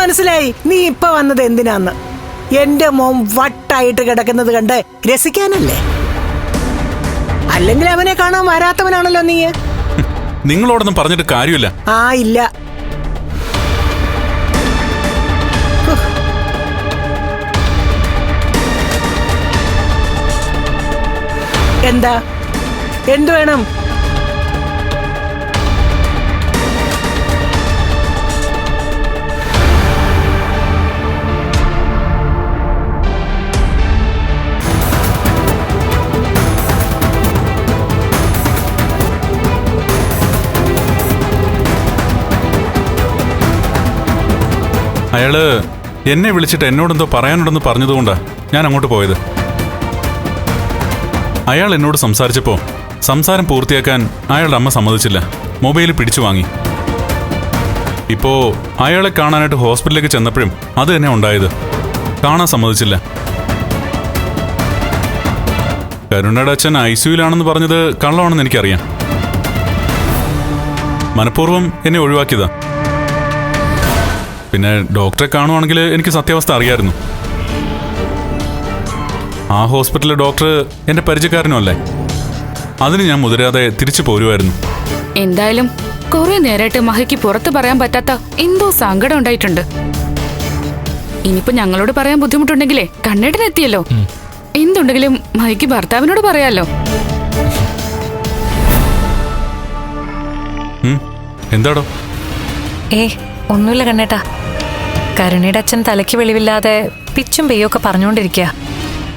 മനസ്സിലായി നീ ഇപ്പൊ വന്നത് എന്തിനാന്ന്. എന്റെ മോൻ വട്ടായിട്ട് കിടക്കുന്നത് കണ്ട് രസിക്കാനല്ലേ? അല്ലെങ്കിൽ അവനെ കാണാൻ വരാത്തവനാണല്ലോ നീ. നിങ്ങളോടൊന്നും പറഞ്ഞിട്ട് കാര്യമില്ല. ആ ഇല്ല. എന്താ എന്തു വേണം? അയാള് എന്നെ വിളിച്ചിട്ട് എന്നോടെന്തോ പറയാനുണ്ടെന്ന് പറഞ്ഞതുകൊണ്ടാ ഞാൻ അങ്ങോട്ട് പോയത്. അയാൾ എന്നോട് സംസാരിച്ചപ്പോൾ സംസാരം പൂർത്തിയാക്കാൻ അയാളുടെ അമ്മ സമ്മതിച്ചില്ല. മൊബൈൽ പിടിച്ചു വാങ്ങി. ഇപ്പോ അയാളെ കാണാനായിട്ട് ഹോസ്പിറ്റലിലേക്ക് ചെന്നപ്പോഴും അത് തന്നെ ഉണ്ടായത്. കാണാൻ സമ്മതിച്ചില്ല. കരുണയുടെ അച്ഛൻ ICUലാണെന്ന് പറഞ്ഞത് കള്ളമാണെന്ന് എനിക്കറിയാം. മനഃപൂർവ്വം എന്നെ ഒഴിവാക്കിയതാ. പിന്നെ ഡോക്ടറെ കാണുവാണെങ്കിൽ എനിക്ക് സത്യാവസ്ഥ അറിയായിരുന്നു. ആ ഹോസ്പിറ്റലിലെ ഡോക്ടർ എന്റെ പരിചയക്കാരനും അല്ലേ. അതിന് ഞാൻ മുതിരാതെ തിരിച്ചു പോരുമായിരുന്നു. എന്തായാലും കുറെ നേരമായിട്ട് മഹിക്ക് പുറത്ത് പറയാൻ പറ്റാത്ത എന്തോ സങ്കടം ഉണ്ടായിട്ടുണ്ട്. ഇനിയിപ്പോ ഞങ്ങളോട് പറയാൻ ബുദ്ധിമുട്ടുണ്ടെങ്കിലേ കണ്ണേട്ടനെത്തിയല്ലോ. എന്തുണ്ടെങ്കിലും മഹിക്ക് ഭർത്താവിനോട് പറയാലോ. എന്താടോ? ഒന്നുമില്ല കണ്ണേട്ടാ. കരുണയുടെ അച്ഛൻ തലയ്ക്ക് വെളിവില്ലാതെ പിച്ചും പെയ്യൊക്കെ പറഞ്ഞുകൊണ്ടിരിക്കുക.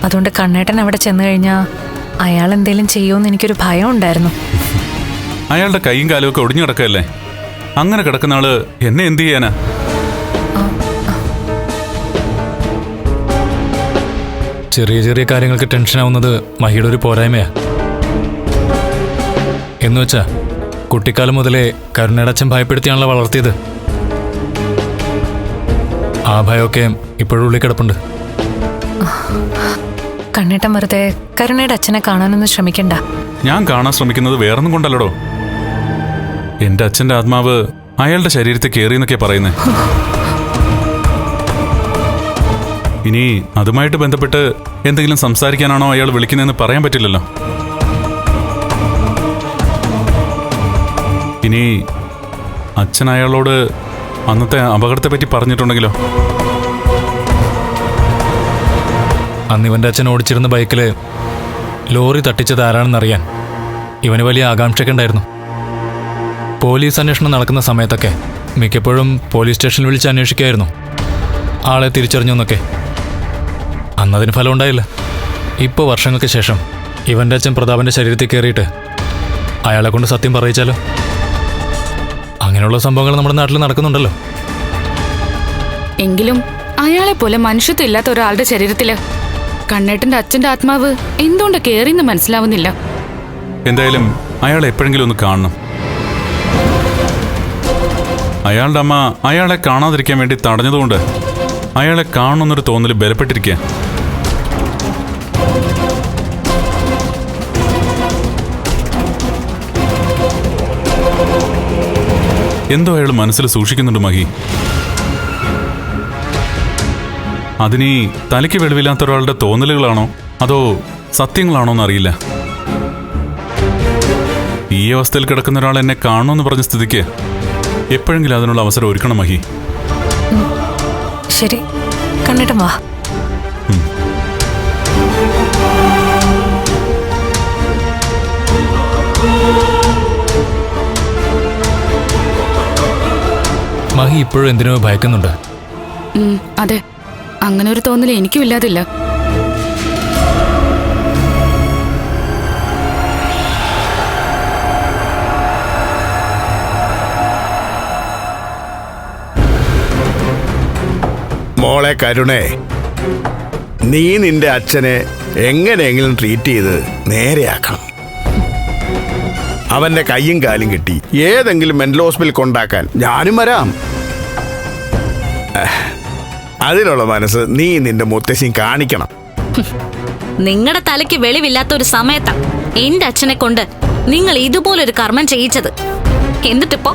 അതുകൊണ്ട് കണ്ണേട്ടൻ അവിടെ ചെന്നു കഴിഞ്ഞാൽ അയാൾ എന്തേലും ചെയ്യുമെന്ന് എനിക്കൊരു ഭയം ഉണ്ടായിരുന്നു. അയാളുടെ കൈയും കാലും ഒക്കെ ഒടിഞ്ഞു കിടക്കല്ലേ. അങ്ങനെ കിടക്കുന്ന ആള് എന്നെ എന്ത് ചെയ്യാനാ? ചെറിയ ചെറിയ കാര്യങ്ങൾക്ക് ടെൻഷനാവുന്നത് മഹിയുടെ ഒരു പോരായ്മയാ. എന്നുവെച്ചാ കുട്ടിക്കാലം മുതലേ കരുണയുടെ അച്ഛൻ ഭയപ്പെടുത്തിയാണല്ലോ വളർത്തിയത്. ആ ഭയമൊക്കെ ഇപ്പോഴും ഉള്ളിൽ കിടപ്പുണ്ട്. കണ്ണേട്ടൻ വെറുതെ കരുണയുടെ അച്ഛനെ കാണാനൊന്നും ശ്രമിക്കണ്ട. ഞാൻ കാണാൻ ശ്രമിക്കുന്നത് വേറൊന്നും കൊണ്ടല്ലടോ. എന്റെ അച്ഛന്റെ ആത്മാവ് അയാളുടെ ശരീരത്തെ കയറിയെന്നൊക്കെ പറയുന്നേ. ഇനി അതുമായിട്ട് ബന്ധപ്പെട്ട് എന്തെങ്കിലും സംസാരിക്കാനാണോ അയാൾ വിളിക്കുന്നതെന്ന് പറയാൻ പറ്റില്ലല്ലോ. ഇനി അച്ഛൻ അയാളോട് അന്നത്തെ അപകടത്തെ പറ്റി പറഞ്ഞിട്ടുണ്ടെങ്കിലോ? അന്നിവന്റെ അച്ഛൻ ഓടിച്ചിരുന്ന ബൈക്കില് ലോറി തട്ടിച്ചത് ആരാണെന്നറിയാൻ ഇവന് വലിയ ആകാംക്ഷയൊക്കെ ഉണ്ടായിരുന്നു. പോലീസ് അന്വേഷണം നടക്കുന്ന സമയത്തൊക്കെ മിക്കപ്പോഴും പോലീസ് സ്റ്റേഷനിൽ വിളിച്ച് അന്വേഷിക്കായിരുന്നു ആളെ തിരിച്ചറിഞ്ഞു എന്നൊക്കെ. അന്നതിന് ഫലം ഉണ്ടായില്ല. ഇപ്പോൾ വർഷങ്ങൾക്ക് ശേഷം ഇവന്റെ അച്ഛൻ പ്രതാപന്റെ ശരീരത്തിൽ കയറിയിട്ട് അയാളെ കൊണ്ട് സത്യം പറയിച്ചാലോ? അങ്ങനെയുള്ള സംഭവങ്ങൾ നമ്മുടെ നാട്ടിൽ നടക്കുന്നുണ്ടല്ലോ. എങ്കിലും അയാളെ പോലെ മനുഷ്യത്വം ഇല്ലാത്ത ഒരാളുടെ ശരീരത്തില് കണ്ണേട്ടന്റെ അച്ഛന്റെ ആത്മാവ് എന്തുകൊണ്ട് കേറിയെന്ന് മനസ്സിലാവുന്നില്ല. എന്തായാലും അയാളെ എപ്പോഴെങ്കിലും ഒന്ന് കാണണം. അയാളുടെ അമ്മ അയാളെ കാണാതിരിക്കാൻ വേണ്ടി തടഞ്ഞതുകൊണ്ട് അയാളെ കാണണമെന്നൊരു തോന്നൽ ബലപ്പെട്ടിരിക്കുക. എന്തോ അയാൾ മനസ്സിൽ സൂക്ഷിക്കുന്നുണ്ട് മഹി. അതിനീ തലയ്ക്ക് വെളിവില്ലാത്ത ഒരാളുടെ തോന്നലുകളാണോ അതോ സത്യങ്ങളാണോ എന്നറിയില്ല. ഈ അവസ്ഥയിൽ കിടക്കുന്ന ഒരാൾ എന്നെ കാണണമെന്ന് പറഞ്ഞ സ്ഥിതിക്ക് എപ്പോഴെങ്കിലും അതിനുള്ള അവസരം ഒരുക്കണം മഹി. ശരി, കണ്ണേട്ടൻ വാ. മഹി ഇപ്പോഴും എന്തിനോ ഭയക്കുന്നുണ്ട്. അതെ, അങ്ങനെ ഒരു തോന്നൽ എനിക്കും ഇല്ലാതില്ല. മോളെ കരുണേ, നീ നിന്റെ അച്ഛനെ എങ്ങനെയെങ്കിലും ട്രീറ്റ് ചെയ്ത് നേരെയാക്കണം. അവന്റെ കയ്യും കാലും കിട്ടി ഏതെങ്കിലും മെന്റൽ ഹോസ്പിറ്റലിൽ കൊണ്ടാക്കാൻ ഞാനും വരാം. അതിനുള്ള മനസ്സ് നീ നിന്റെ മുത്തശ്ശിയും കാണിക്കണം. നിങ്ങളുടെ തലയ്ക്ക് വെളിവില്ലാത്ത ഒരു സമയത്താ എന്റെ അച്ഛനെ കൊണ്ട് നിങ്ങൾ ഇതുപോലൊരു കർമ്മം ചെയ്യിച്ചത്. എന്നിട്ടിപ്പോ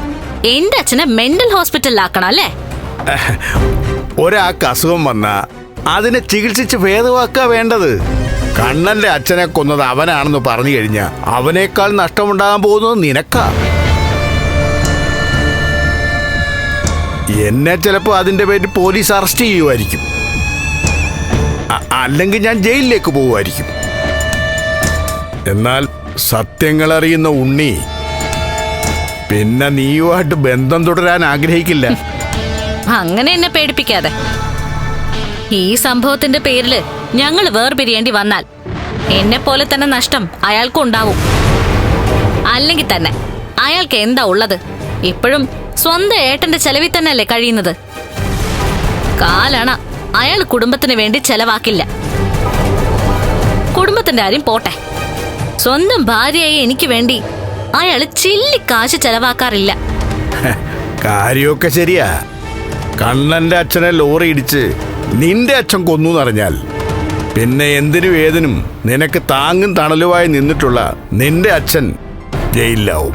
എന്റെ അച്ഛനെ മെന്റൽ ഹോസ്പിറ്റലിലാക്കണം അല്ലേ? ഒരാൾക്ക് അസുഖം വന്ന അതിനെ ചികിത്സിച്ച് ഭേദമാക്കുക വേണ്ടത്. കണ്ണന്റെ അച്ഛനെ കൊന്നത് അവനാണെന്ന് പറഞ്ഞു കഴിഞ്ഞാൽ അവനേക്കാൾ നഷ്ടമുണ്ടാകാൻ പോകുന്നത് നിനക്കാ. എന്നെ ചിലപ്പോൾ അതിന്റെ പേരിൽ പോലീസ് അറസ്റ്റ് ചെയ്യുമായിരിക്കും, അല്ലെങ്കിൽ ഞാൻ ജയിലിലേക്ക് പോകുമായിരിക്കും. എന്നാൽ സത്യങ്ങൾ അറിയുന്ന ഉണ്ണി പിന്നെ നീയുമായിട്ട് ബന്ധം തുടരാൻ ആഗ്രഹിക്കില്ല. അങ്ങനെ എന്നെ പേടിപ്പിക്കാതെ. ഈ സംഭവത്തിന്റെ പേരില് ഞങ്ങൾ വേർപിരിയേണ്ടി വന്നാൽ എന്നെ പോലെ തന്നെ നഷ്ടം അയാൾക്കും ഉണ്ടാവും. അല്ലെങ്കിൽ തന്നെ അയാൾക്ക് എന്താ ഉള്ളത്? ഇപ്പോഴും സ്വന്തം ഏട്ടന്റെ ചെലവിൽ തന്നെയല്ലേ കഴിയുന്നത്. കാലണ അയാൾ കുടുംബത്തിന് വേണ്ടി ചെലവാക്കില്ല. കുടുംബത്തിന്റെ കാര്യം പോട്ടെ, സ്വന്തം ഭാര്യയായി എനിക്ക് വേണ്ടി അയാൾ ചില്ലിക്കാശ് ചെലവാക്കാറില്ല. കാര്യമൊക്കെ ശരിയാ. കണ്ണന്റെ അച്ഛനെ ലോറി ഇടിച്ച് നിന്റെ അച്ഛൻ കൊന്നു എന്നറിഞ്ഞാൽ പിന്നെ എന്തിനും ഏതിനും നിനക്ക് താങ്ങും തണലുമായി നിന്നിട്ടുള്ള നിന്റെ അച്ഛൻ ജയിലിലാവും.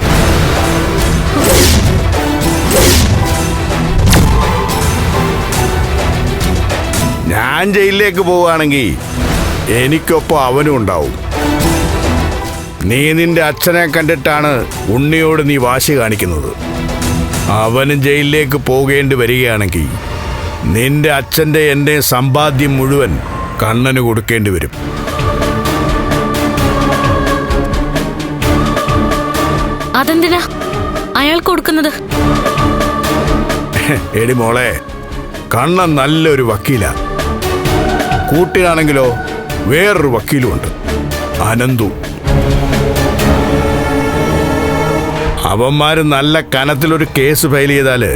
ഞാൻ ജയിലിലേക്ക് പോവുകയാണെങ്കിൽ എനിക്കൊപ്പം അവനും ഉണ്ടാവും. നീ നിന്റെ അച്ഛനെ കണ്ടിട്ടാണ് ഉണ്ണിയോട് നീ വാശി കാണിക്കുന്നത്. അവനും ജയിലിലേക്ക് പോകേണ്ടി വരികയാണെങ്കിൽ നിന്റെ അച്ഛൻ്റെ എൻ്റെ സമ്പാദ്യം മുഴുവൻ കണ്ണന് കൊടുക്കേണ്ടി വരും. അതെന്തിനാ അയാൾ കൊടുക്കുന്നത്? എടി മോളെ, കണ്ണൻ നല്ലൊരു വക്കീലാ. കൂട്ടിനാണെങ്കിലോ വേറൊരു വക്കീലുമുണ്ട്, അനന്തു. അവന്മാര് നല്ല കനത്തിലൊരു കേസ് ഫയൽ ചെയ്താല്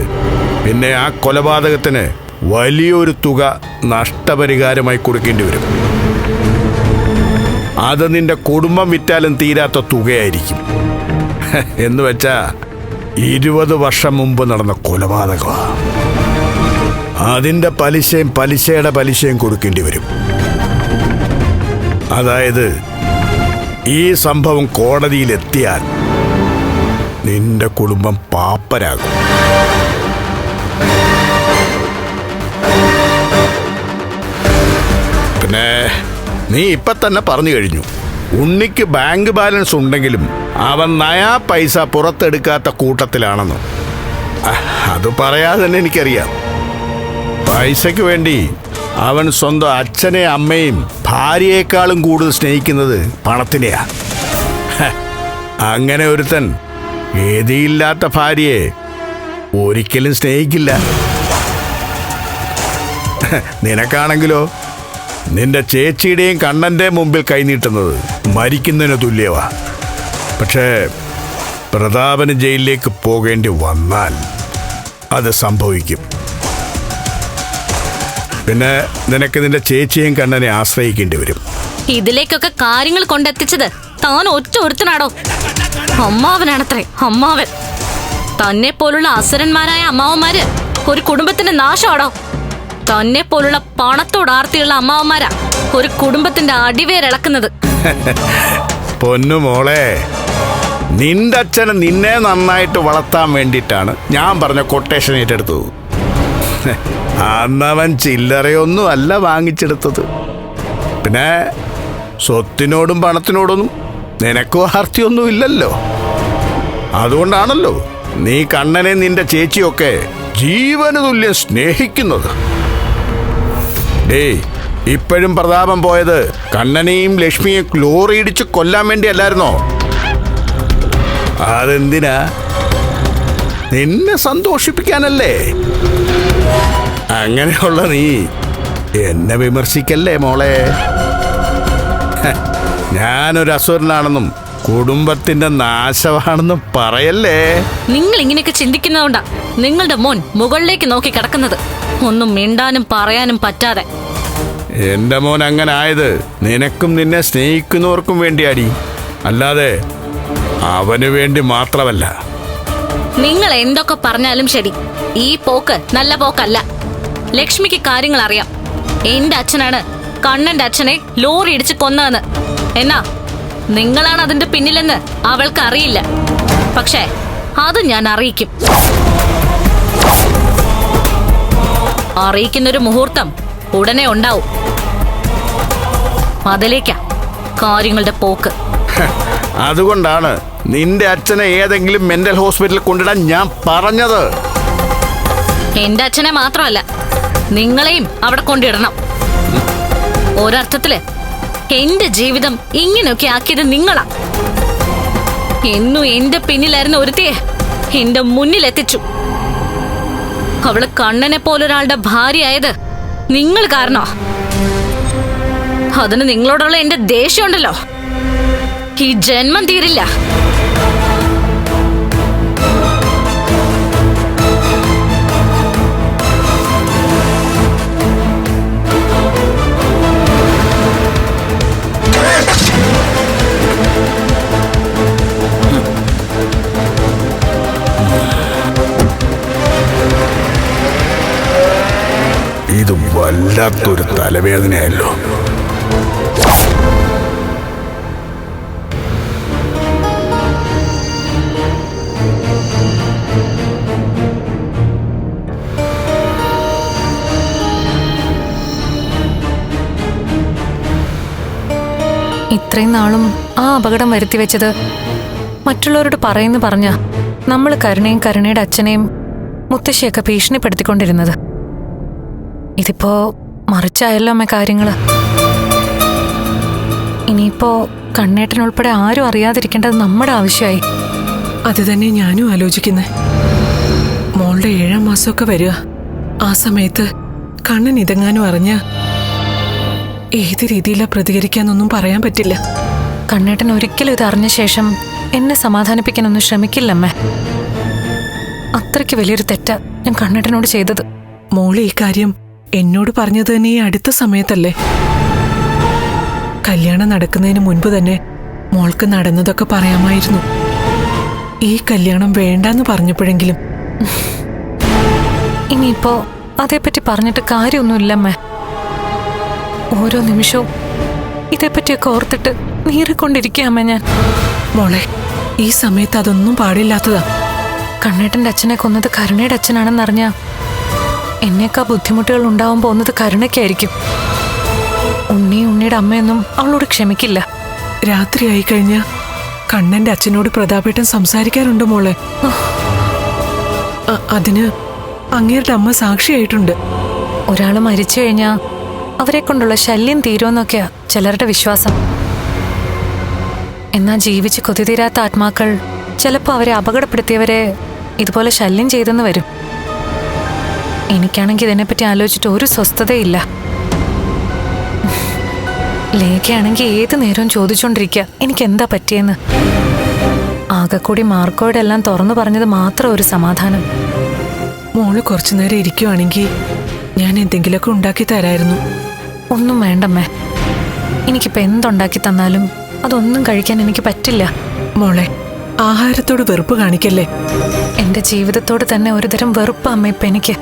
പിന്നെ ആ കൊലപാതകത്തിന് വലിയൊരു തുക നഷ്ടപരിഹാരമായി കൊടുക്കേണ്ടി വരും. അത് നിന്റെ കുടുംബം വിറ്റാലും തീരാത്ത തുകയായിരിക്കും. എന്ന് വെച്ചാ 20 വർഷം മുമ്പ് നടന്ന കൊലപാതകമാണ്. അതിന്റെ പലിശയുടെ പലിശയും കൊടുക്കേണ്ടി വരും. അതായത് ഈ സംഭവം കോടതിയിലെത്തിയാൽ നിന്റെ കുടുംബം പാപ്പരാകും. പിന്നെ നീ ഇപ്പൊ തന്നെ പറഞ്ഞു കഴിഞ്ഞു, ഉണ്ണിക്ക് ബാങ്ക് ബാലൻസ് ഉണ്ടെങ്കിലും അവൻ നയാ പൈസ പുറത്തെടുക്കാത്ത കൂട്ടത്തിലാണെന്ന്. അത് പറയാതെ തന്നെ എനിക്കറിയാം. പൈസയ്ക്ക് വേണ്ടി അവൻ സ്വന്തം അച്ഛനെ അമ്മയും ഭാര്യയെക്കാളും കൂടുതൽ സ്നേഹിക്കുന്നത് പണത്തിനെയാ. അങ്ങനെ ഒരുത്തൻ ഗതിയില്ലാത്ത ഭാര്യയെ ഒരിക്കലും സ്നേഹിക്കില്ല. നിനക്കാണെങ്കിലോ നിന്റെ ചേച്ചിയുടെയും കണ്ണൻ്റെയും മുമ്പിൽ കൈനീട്ടുന്നത് മരിക്കുന്നതിന് തുല്യവാ. പക്ഷേ പ്രതാപന് ജയിലിലേക്ക് പോകേണ്ടി വന്നാൽ അത് സംഭവിക്കും. പിന്നെ നിനക്ക് നിന്റെ ചേച്ചിയും കണ്ണനെ ആശ്രയിക്കേണ്ടി വരും. ഇതിലേക്കൊക്കെ കാര്യങ്ങൾ കൊണ്ടെത്തിച്ചത് താൻ ഒറ്റ ഒരുത്തനാടോ? അമ്മാവനാണത്രേ, അമ്മാവൻ. തന്നെ പോലുള്ള അസുരന്മാരായ അമ്മാവന്മാര് ഒരു കുടുംബത്തിന്റെ നാശമാടോ? തന്നെ പോലുള്ള പണത്തോട് ആർത്തിയുള്ള അമ്മാവന്മാരാ ഒരു കുടുംബത്തിന്റെ അടിവേരിളക്കുന്നത്. പൊന്നു മോളെ, നിന്റെ അച്ഛനെ നിന്നെ നന്നായിട്ട് വളർത്താൻ വേണ്ടിയിട്ടാണ് ഞാൻ പറഞ്ഞ കൊട്ടേഷൻ ഏറ്റെടുത്തത്. അന്നവൻ ചില്ലറയൊന്നും അല്ല വാങ്ങിച്ചെടുത്തത്. പിന്നെ സ്വത്തിനോടും പണത്തിനോടൊന്നും നിനക്കോ ആർത്തിയൊന്നും ഇല്ലല്ലോ. അതുകൊണ്ടാണല്ലോ നീ കണ്ണനെ നിന്റെ ചേച്ചിയൊക്കെ ജീവന് തുല്യം സ്നേഹിക്കുന്നത്. ഡേയ്, ഇപ്പോഴും പ്രതാപം പോയത് കണ്ണനെയും ലക്ഷ്മിയെയും ലോറി ഇടിച്ച് കൊല്ലാൻ വേണ്ടിയല്ലായിരുന്നോ? അതെന്തിനാ? നിന്നെ സന്തോഷിപ്പിക്കാനല്ലേ. അങ്ങനെയുള്ള നീ എന്നെ വിമർശിക്കല്ലേ മോളെ. ഞാനൊരു അസുരനാണെന്നും കുടുംബത്തിന്റെ നാശമാണെന്നും പറയല്ലേ. നിങ്ങൾ ഇങ്ങനെയൊക്കെ ചിന്തിക്കുന്നതുകൊണ്ടാ നിങ്ങളുടെ മോൻ മുകളിലേക്ക് നോക്കി കിടക്കുന്നത്, ഒന്നും മിണ്ടാനും പറയാനും പറ്റാതെ. എന്റെ മോൻ അങ്ങനെ ആയത് നിനക്കും നിന്നെ സ്നേഹിക്കുന്നവർക്കും വേണ്ടിയാടി, അല്ലാതെ അവന് വേണ്ടി മാത്രമല്ല. നിങ്ങൾ എന്തൊക്കെ പറഞ്ഞാലും ശരി, ഈ പോക്ക് നല്ല പോക്കല്ല. ലക്ഷ്മിക്ക് കാര്യങ്ങൾ അറിയാം. എന്റെ അച്ഛനാണ് കണ്ണന്റെ അച്ഛനെ ലോറി ഇടിച്ച് കൊന്നതെന്ന്. എന്നാ നിങ്ങളാണ് അതിന്റെ പിന്നിലെന്ന് അവൾക്ക് അറിയില്ല. പക്ഷേ അത് ഞാൻ അറിയിക്കും. അറിയിക്കുന്നൊരു മുഹൂർത്തം ഉടനെ ഉണ്ടാവും. അതിലേക്കാ കാര്യങ്ങളുടെ പോക്ക്. അതുകൊണ്ടാണ് നിന്റെ അച്ഛനെ ഏതെങ്കിലും മെന്റൽ ഹോസ്പിറ്റലിൽ കൊണ്ടിടാൻ ഞാൻ പറഞ്ഞത്. എന്റെ അച്ഛനെ മാത്രമല്ല, നിങ്ങളെയും അവിടെ കൊണ്ടിടണം. ഒരർത്ഥത്തില് എന്റെ ജീവിതം ഇങ്ങനെയൊക്കെ ആക്കിയത് നിങ്ങളാ. എന്നും എന്റെ പിന്നിലായിരുന്ന ഒരുത്തിയെ എന്റെ മുന്നിലെത്തിച്ചു. അവള് കണ്ണനെ പോലൊരാളുടെ ഭാര്യയായത് നിങ്ങൾ കാരണോ? അതിന് നിങ്ങളോടുള്ള എന്റെ ദേഷ്യമുണ്ടല്ലോ, ഈ ജന്മം തീരില്ല. ഇത് വല്ലാത്തൊരു തലവേദനയല്ലോ. ഇത്രയും നാളും ആ അപകടം വരുത്തി വെച്ചത് മറ്റുള്ളവരോട് പറയുന്നു പറഞ്ഞ നമ്മൾ കരുണയും കരുണയുടെ അച്ഛനെയും മുത്തശ്ശിയൊക്കെ ഭീഷണിപ്പെടുത്തിക്കൊണ്ടിരുന്നത്. ഇതിപ്പോ മറിച്ചായല്ലോ അമ്മ കാര്യങ്ങള്. ഇനിയിപ്പോ കണ്ണേട്ടനുൾപ്പെടെ ആരും അറിയാതിരിക്കേണ്ടത് നമ്മുടെ ആവശ്യമായി. അത് തന്നെ ഞാനും ആലോചിക്കുന്നേ. മോളുടെ 7ാം മാസമൊക്കെ വരിക. ആ സമയത്ത് കണ്ണൻ ഇതെങ്ങാനും അറിഞ്ഞ ഏത് രീതിയിലാ പ്രതികരിക്കാന്നൊന്നും പറയാൻ പറ്റില്ല. കണ്ണേട്ടൻ ഒരിക്കലും ഇത് അറിഞ്ഞ ശേഷം എന്നെ സമാധാനിപ്പിക്കാനൊന്നും ശ്രമിക്കില്ലമ്മേ. അത്രയ്ക്ക് വലിയൊരു തെറ്റാ ഞാൻ കണ്ണേട്ടനോട് ചെയ്തത്. മോള് ഈ കാര്യം എന്നോട് പറഞ്ഞത് തന്നെ ഈ അടുത്ത സമയത്തല്ലേ? കല്യാണം നടക്കുന്നതിന് മുൻപ് തന്നെ മോൾക്ക് നടന്നതൊക്കെ പറയാമായിരുന്നു. ഈ കല്യാണം വേണ്ടെന്ന് പറഞ്ഞപ്പോഴെങ്കിലും. ഇനിയിപ്പോ അതേപ്പറ്റി പറഞ്ഞിട്ട് കാര്യമൊന്നുമില്ലമ്മേ. ഓരോ നിമിഷവും ഇതേപ്പറ്റിയൊക്കെ ഓർത്തിട്ട് നീറിക്കൊണ്ടിരിക്കാമേ ഞാൻ. മോളെ, ഈ സമയത്ത് അതൊന്നും പാടില്ലാത്തതാ. കണ്ണേട്ടന്റെ അച്ഛനെ കൊന്നത് കരുണയുടെ അച്ഛനാണെന്നറിഞ്ഞ എന്നേക്കാ ബുദ്ധിമുട്ടുകൾ ഉണ്ടാവാൻ പോകുന്നത് കരുണയ്ക്കായിരിക്കും. ഉണ്ണിയുടെ അമ്മയൊന്നും അവളോട് ക്ഷമിക്കില്ല. രാത്രി ആയി കഴിഞ്ഞ കണ്ണന്റെ അച്ഛനോട് പ്രതാപേട്ടൻ സംസാരിക്കാറുണ്ട് മോളെ. അതിന് അങ്ങേരുടെ അമ്മ സാക്ഷിയായിട്ടുണ്ട്. ഒരാൾ മരിച്ചു കഴിഞ്ഞാ അവരെ കൊണ്ടുള്ള ശല്യം തീരുമെന്നൊക്കെയാ ചിലരുടെ വിശ്വാസം. എന്നാ ജീവിച്ച് കൊതി തീരാത്ത ആത്മാക്കൾ ചിലപ്പോൾ അവരെ അപകടപ്പെടുത്തിയവരെ ഇതുപോലെ ശല്യം ചെയ്തെന്ന് വരും. എനിക്കാണെങ്കിൽ ഇതിനെപ്പറ്റി ആലോചിച്ചിട്ട് ഒരു സ്വസ്ഥതയില്ല. ലേഖയാണെങ്കിൽ ഏത് നേരവും ചോദിച്ചോണ്ടിരിക്കുക എനിക്ക് എന്താ പറ്റിയെന്ന്. ആകെക്കൂടി മാർക്കോയോടെല്ലാം തുറന്നു പറഞ്ഞത് മാത്രം ഒരു സമാധാനം. മോള് കുറച്ചു നേരം ഇരിക്കുവാണെങ്കിൽ ഞാൻ എന്തെങ്കിലുമൊക്കെ ഉണ്ടാക്കി തരായിരുന്നു. ഒന്നും വേണ്ടമ്മേ. എനിക്കിപ്പോ എന്തുണ്ടാക്കി തന്നാലും അതൊന്നും കഴിക്കാൻ എനിക്ക് പറ്റില്ല. മോളെ, ആഹാരത്തോട് വെറുപ്പ് കാണിക്കല്ലേ. എന്റെ ജീവിതത്തോട് തന്നെ ഒരുതരം വെറുപ്പ് അമ്മ ഇപ്പൊ എനിക്ക്.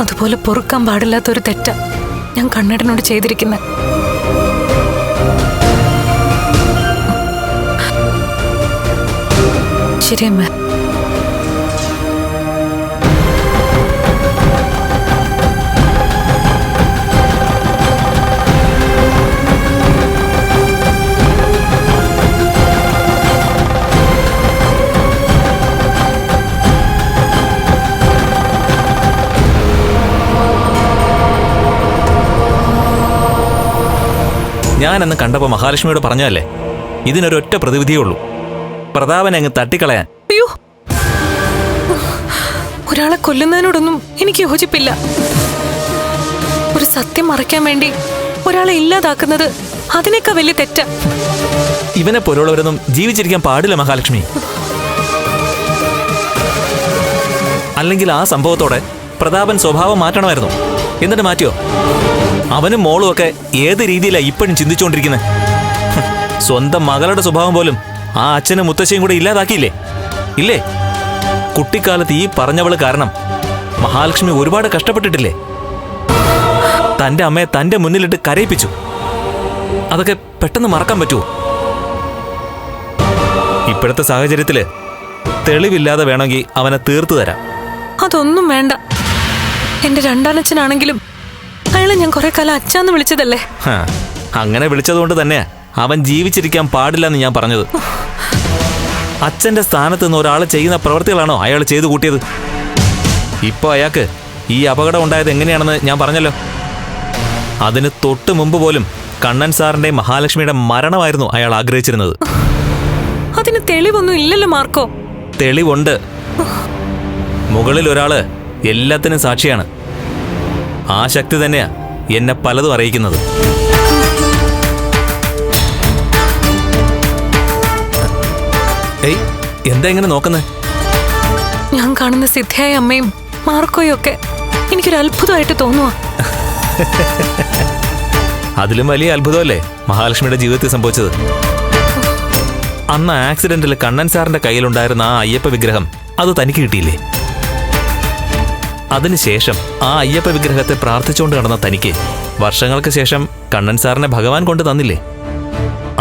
അതുപോലെ പൊറുക്കാൻ പാടില്ലാത്തൊരു തെറ്റ ഞാൻ കണ്ണേട്ടനോട് ചെയ്തിരിക്കുന്നത്. ശരിയമ്മ. ഞാനെന്ന് കണ്ടപ്പോൾ മഹാലക്ഷ്മിയോട് പറഞ്ഞല്ലേ, ഇതിനൊരൊറ്റ പ്രതിവിധിയേ ഉള്ളൂ, പ്രതാപനെ അങ്ങ് തട്ടിക്കളയാൻ. അയ്യോ, ഒരാളെ കൊല്ലുന്നതിനോടൊന്നും എനിക്ക് യോജിപ്പില്ല. ഒരു സത്യം മറയ്ക്കാൻ വേണ്ടി ഒരാളെ ഇല്ലാതാക്കുന്നത് അതിനേക്കാൾ വലിയ തെറ്റാ. ഇവനെ പോലുള്ളവരൊന്നും ജീവിച്ചിരിക്കാൻ പാടില്ല മഹാലക്ഷ്മി. അല്ലെങ്കിൽ ആ സംഭവത്തോടെ പ്രതാപൻ സ്വഭാവം മാറ്റണമായിരുന്നു. എന്നിട്ട് മാറ്റിയോ? അവനും മോളും ഒക്കെ ഏത് രീതിയിലാണ് ഇപ്പോഴും ചിന്തിച്ചുകൊണ്ടിരിക്കുന്നത്? സ്വന്തം മകളുടെ സ്വഭാവം പോലും ആ അച്ഛനും മുത്തശ്ശിയും കൂടെ ഇല്ലാതാക്കിയില്ലേ? ഇല്ലേ? കുട്ടിക്കാലത്ത് ഈ പറഞ്ഞവള് കാരണം മഹാലക്ഷ്മി ഒരുപാട് കഷ്ടപ്പെട്ടിട്ടില്ലേ? തന്റെ അമ്മയെ തന്റെ മുന്നിലിട്ട് കരയിപ്പിച്ചു. അതൊക്കെ പെട്ടെന്ന് മറക്കാൻ പറ്റുമോ? ഇപ്പോഴത്തെ സാഹചര്യത്തില് തെളിവില്ലാതെ വേണമെങ്കിൽ അവനെ തീർത്തു തരാം. അതൊന്നും വേണ്ട. എന്റെ രണ്ടാനച്ഛനാണെങ്കിലും അയാളെ ഞാൻ കുറെ കാലം അച്ഛാന്ന് വിളിച്ചതല്ലേ. അങ്ങനെ വിളിച്ചതുകൊണ്ട് തന്നെയാ അവൻ ജീവിച്ചിരിക്കാൻ പാടില്ലെന്ന് ഞാൻ പറഞ്ഞത്. അച്ഛന്റെ സ്ഥാനത്ത് നിന്ന് ഒരാൾ ചെയ്യുന്ന പ്രവൃത്തികളാണോ അയാൾ ചെയ്തു കൂട്ടിയത്? ഇപ്പോൾ അയാൾക്ക് ഈ അപകടം ഉണ്ടായത് എങ്ങനെയാണെന്ന് ഞാൻ പറഞ്ഞല്ലോ. അതിന് തൊട്ട് മുമ്പ് പോലും കണ്ണൻ സാറിന്റെ മഹാലക്ഷ്മിയുടെ മരണമായിരുന്നു അയാൾ ആഗ്രഹിച്ചിരുന്നത്. അതിന് തെളിവൊന്നും ഇല്ലല്ലോ മാർക്കോ. തെളിവുണ്ട്. മുകളിൽ ഒരാള് എല്ലാത്തിനും സാക്ഷിയാണ്. ആ ശക്തി തന്നെയാ എന്നെ പലതും അറിയിക്കുന്നത്. ഏയ്, എന്താ ഇങ്ങനെ നോക്കുന്നേ? ഞാൻ കാണുന്ന സിദ്ധയായ അമ്മയും മാർക്കോയും ഒക്കെ എനിക്കൊരു അത്ഭുതമായിട്ട് തോന്നുവാ. അതിലും വലിയ അത്ഭുതമല്ലേ മഹാലക്ഷ്മിയുടെ ജീവിതത്തിൽ സംഭവിച്ചത്? അന്ന് ആക്സിഡന്റിൽ കണ്ണൻ സാറിന്റെ കയ്യിലുണ്ടായിരുന്ന ആ അയ്യപ്പ വിഗ്രഹം അത് തനിക്ക് കിട്ടിയില്ലേ? അതിനുശേഷം ആ അയ്യപ്പ വിഗ്രഹത്തെ പ്രാർത്ഥിച്ചുകൊണ്ട് നടന്ന തനിക്ക് വർഷങ്ങൾക്ക് ശേഷം കണ്ണൻ സാറിനെ ഭഗവാൻ കൊണ്ട് തന്നില്ലേ?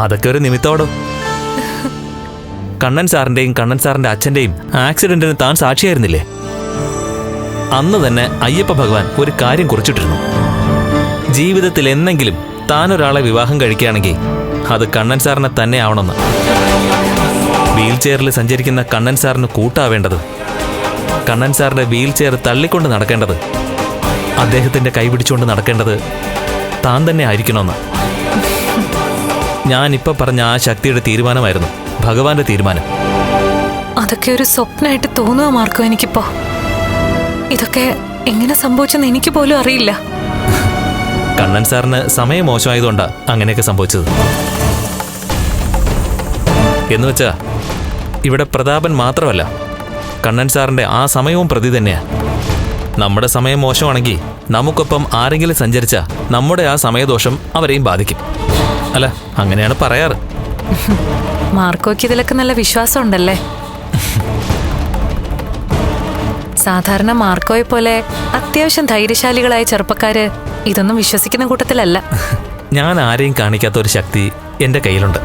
അതൊക്കെ ഒരു നിമിത്തോടോ. കണ്ണൻ സാറിന്റെയും കണ്ണൻ സാറിന്റെ അച്ഛന്റെയും ആക്സിഡന്റിന് താൻ സാക്ഷിയായിരുന്നില്ലേ? അന്ന് തന്നെ അയ്യപ്പ ഭഗവാൻ ഒരു കാര്യം കുറിച്ചിട്ടിരുന്നു. ജീവിതത്തിൽ എന്നെങ്കിലും താൻ ഒരാളെ വിവാഹം കഴിക്കുകയാണെങ്കിൽ അത് കണ്ണൻ സാറിനെ തന്നെ ആവണമെന്ന്. വീൽ ചെയറിൽ സഞ്ചരിക്കുന്ന കണ്ണൻ സാറിന് കൂട്ടാവേണ്ടത്, കണ്ണൻ സാറിന്റെ വീൽ ചെയർ തള്ളിക്കൊണ്ട് നടക്കേണ്ടത്, അദ്ദേഹത്തിന്റെ കൈപിടിച്ചുകൊണ്ട് നടക്കേണ്ടത് താൻ തന്നെ ആയിരിക്കണമെന്ന്. ഞാനിപ്പോ പറഞ്ഞ ആ ശക്തിയുടെ തീരുമാനമായിരുന്നു ഭഗവാന്റെ തീരുമാനം. അതൊക്കെ ഒരു സ്വപ്നമായിട്ട് തോന്നുക മാർക്കോ എനിക്കിപ്പോ. ഇതൊക്കെ എങ്ങനെ സംഭവിച്ചെന്ന് എനിക്ക് പോലും അറിയില്ല. കണ്ണൻ സാറിന് സമയം മോശമായതുകൊണ്ടാ അങ്ങനെയൊക്കെ സംഭവിച്ചത്. എന്നുവെച്ചാ ഇവിടെ പ്രതാപൻ മാത്രമല്ല, കണ്ണൻ സാറിന്റെ ആ സമയവും പ്രതി തന്നെയാ. നമ്മുടെ സമയം മോശമാണെങ്കിൽ നമുക്കൊപ്പം ആരെങ്കിലും സഞ്ചരിച്ചാ നമ്മുടെ ആ സമയദോഷം അവരെയും ബാധിക്കും. അല്ല, അങ്ങനെയാണ് പറയാറ്. മാർക്കോയ്ക്ക് ഇതിലൊക്കെ നല്ല വിശ്വാസം ഉണ്ടല്ലേ? സാധാരണ മാർക്കോയെ പോലെ അത്യാവശ്യം ധൈര്യശാലികളായ ചെറുപ്പക്കാര് ഇതൊന്നും വിശ്വസിക്കുന്ന കൂട്ടത്തിലല്ല. ഞാൻ ആരെയും കാണിക്കാത്ത ഒരു ശക്തി എന്റെ കയ്യിലുണ്ട്.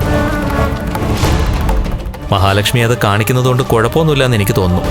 മഹാലക്ഷ്മി അത് കാണിക്കുന്നതുകൊണ്ട് കുഴപ്പമൊന്നുമില്ല എന്ന് എനിക്ക് തോന്നുന്നു.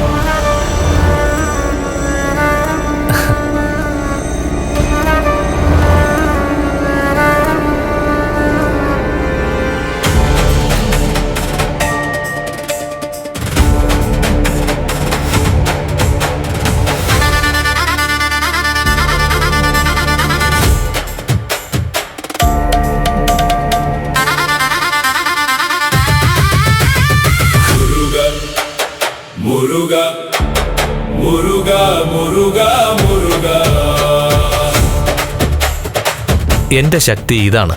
എന്റെ ശക്തി ഇതാണ്,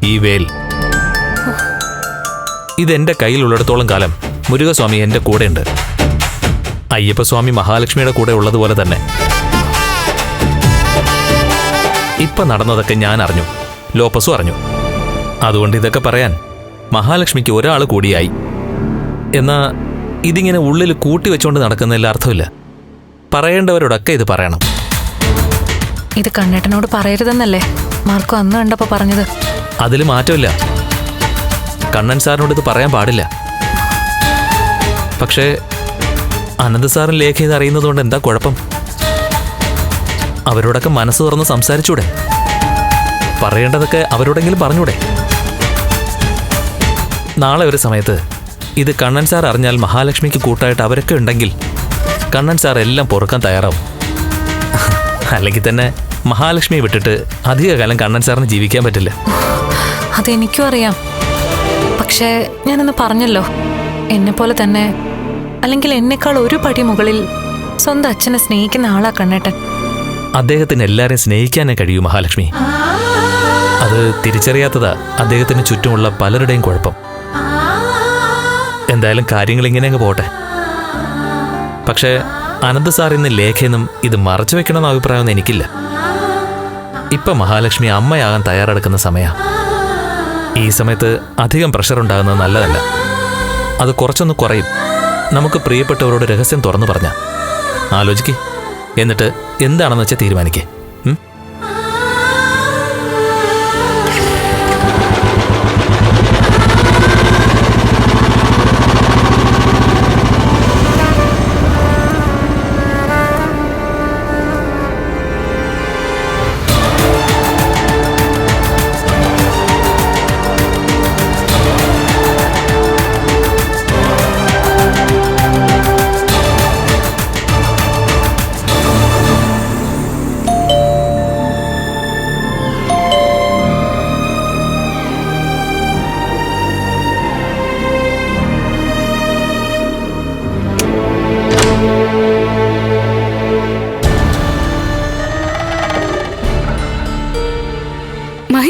ഈ വേൽ. ഇതെന്റെ കയ്യിലുള്ളിടത്തോളം കാലം മുരുകസ്വാമി എന്റെ കൂടെയുണ്ട്. അയ്യപ്പസ്വാമി മഹാലക്ഷ്മിയുടെ കൂടെ ഉള്ളതുപോലെ തന്നെ. ഇപ്പൊ നടന്നതൊക്കെ ഞാൻ അറിഞ്ഞു, ലോപ്പസും അറിഞ്ഞു. അതുകൊണ്ട് ഇതൊക്കെ പറയാൻ മഹാലക്ഷ്മിക്ക് ഒരാൾ കൂടിയായി. എന്നാ ഇതിങ്ങനെ ഉള്ളിൽ കൂട്ടി വെച്ചുകൊണ്ട് നടക്കുന്നതിൽ അർത്ഥമില്ല. പറയേണ്ടവരോടൊക്കെ ഇത് പറയണം. ഇത് കണ്ണേട്ടനോട് പറയരുതെന്നല്ലേ മാർക്കോ അന്ന് കണ്ടപ്പോ പറഞ്ഞത്? അതിൽ മാറ്റമില്ല. കണ്ണൻ സാറിനോട് ഇത് പറയാൻ പാടില്ല. പക്ഷേ അനന്ത് സാറിന് ലേഖ ഇത് അറിയുന്നതുകൊണ്ട് എന്താ കുഴപ്പം? അവരോടൊക്കെ മനസ്സ് തുറന്ന് സംസാരിച്ചൂടെ? പറയേണ്ടതൊക്കെ അവരോടെങ്കിലും പറഞ്ഞൂടെ? നാളെ ഒരു സമയത്ത് ഇത് കണ്ണൻ സാർ അറിഞ്ഞാൽ മഹാലക്ഷ്മിക്ക് കൂട്ടായിട്ട് അവരൊക്കെ ഉണ്ടെങ്കിൽ കണ്ണൻ സാർ എല്ലാം പൊറുക്കാൻ തയ്യാറാവും. അല്ലെങ്കിൽ തന്നെ മഹാലക്ഷ്മിയെ വിട്ടിട്ട് അധികകാലം കണ്ണൻ സാറിന് ജീവിക്കാൻ പറ്റില്ല. അതെനിക്കും അറിയാം. പക്ഷേ ഞാനൊന്ന് പറഞ്ഞല്ലോ, എന്നെപ്പോലെ തന്നെ അല്ലെങ്കിൽ എന്നെക്കാൾ ഒരു പടി മുകളിൽ സ്വന്തം അച്ഛനെ സ്നേഹിക്കുന്ന ആളാ കണ്ണേട്ടൻ. അദ്ദേഹത്തിന് എല്ലാവരെയും സ്നേഹിക്കാനേ കഴിയൂ മഹാലക്ഷ്മി. അത് തിരിച്ചറിയാത്തതാ അദ്ദേഹത്തിന് ചുറ്റുമുള്ള പലരുടെയും കുഴപ്പം. എന്തായാലും കാര്യങ്ങൾ ഇങ്ങനെ അങ്ങ് പോട്ടെ. പക്ഷേ അനന്ത് സാറിന്ന് ലേഖയെന്നും ഇത് മറച്ചു വെക്കണമെന്ന അഭിപ്രായമൊന്നും എനിക്കില്ല. ഇപ്പൊ മഹാലക്ഷ്മി അമ്മയാകാൻ തയ്യാറെടുക്കുന്ന സമയ. ഈ സമയത്ത് അധികം പ്രഷർ ഉണ്ടാകുന്നത് നല്ലതല്ല. അത് കുറച്ചൊന്ന് കുറയും. നമുക്ക് പ്രിയപ്പെട്ടവരോട് രഹസ്യം തുറന്നു പറഞ്ഞ ആലോചിക്ക്. എന്നിട്ട് എന്താണെന്ന് വെച്ചാൽ തീരുമാനിക്കേ.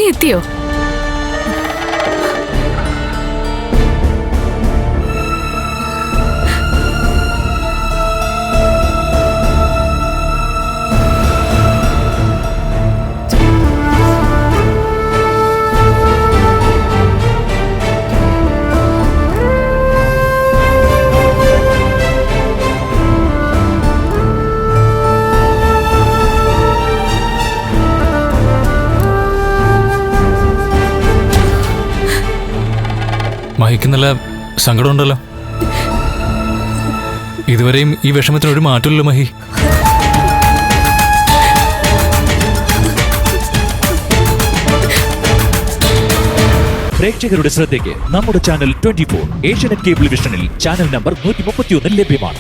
എത്തിയോ? മഹിക്ക് നല്ല സങ്കടമുണ്ടല്ലോ. ഇതുവരെയും ഈ വിഷമത്തിന് ഒരു മാറ്റമില്ലല്ലോ മഹി. പ്രേക്ഷകരുടെ ശ്രദ്ധയ്ക്ക് നമ്മുടെ ചാനൽ 24 ഏഷ്യാനെറ്റ് കേബിൾ വിഷനിൽ ചാനൽ നമ്പർ 131 ലഭ്യമാണ്.